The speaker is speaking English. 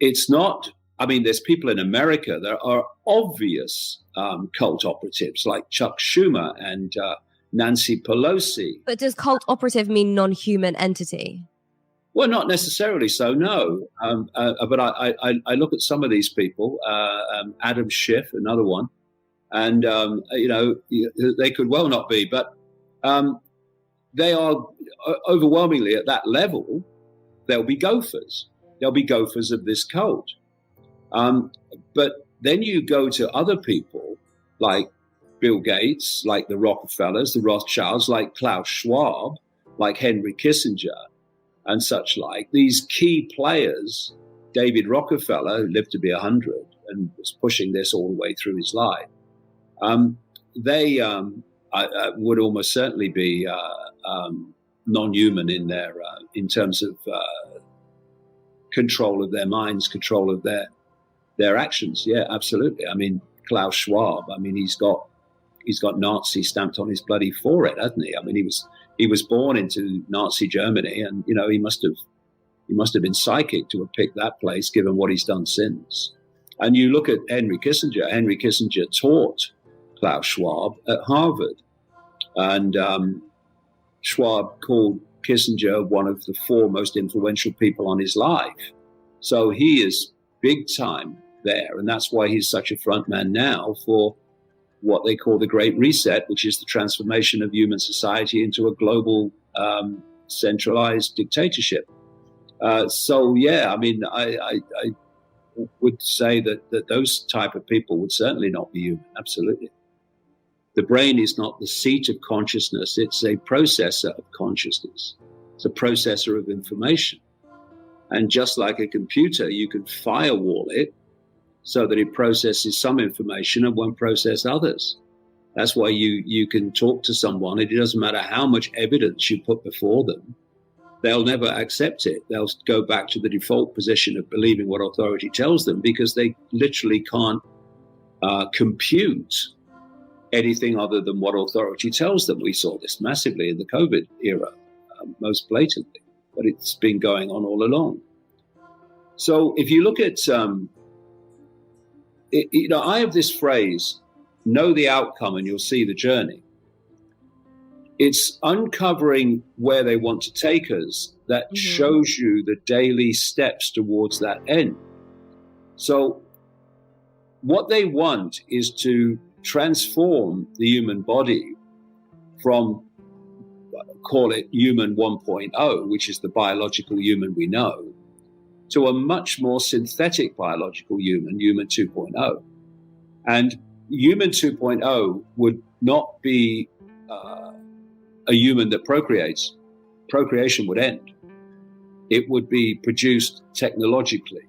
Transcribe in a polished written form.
it's not. I mean, there's people in America that are obvious cult operatives like Chuck Schumer and Nancy Pelosi. But does cult operative mean non-human entity? Well, not necessarily so, no. But I look at some of these people, Adam Schiff, another one, and, they could well not be, but they are overwhelmingly at that level. They'll be gophers. They'll be gophers of this cult. But then you go to other people like Bill Gates, like the Rockefellers, the Rothschilds, like Klaus Schwab, like Henry Kissinger, and such like. These key players, David Rockefeller, who lived to be 100 and was pushing this all the way through his life, they would almost certainly be non-human in terms of control of their minds, control of their actions. Yeah, absolutely. I mean, Klaus Schwab, I mean, he's got Nazi stamped on his bloody forehead, hasn't he? I mean, he was born into Nazi Germany, and he must have been psychic to have picked that place, given what he's done since. And you look at Henry Kissinger. Henry Kissinger taught Klaus Schwab at Harvard, and Schwab called Kissinger one of the 4 most influential people on his life. So he is big time there, and that's why he's such a front man now for what they call the Great Reset, which is the transformation of human society into a global centralized dictatorship. So yeah, I mean, I would say that those type of people would certainly not be human. Absolutely. The brain is not the seat of consciousness. It's a processor of consciousness. It's a processor of information. And just like a computer, you can firewall it so that it processes some information and won't process others. That's why you can talk to someone. It doesn't matter how much evidence you put before them. They'll never accept it. They'll go back to the default position of believing what authority tells them, because they literally can't compute anything other than what authority tells them. We saw this massively in the COVID era, most blatantly, but it's been going on all along. So if you look at, I have this phrase, know the outcome and you'll see the journey. It's uncovering where they want to take us that shows you the daily steps towards that end. So what they want is to transform the human body from, call it human 1.0, which is the biological human we know, to a much more synthetic biological human, human 2.0. And human 2.0 would not be a human that procreates. Procreation would end. It would be produced technologically.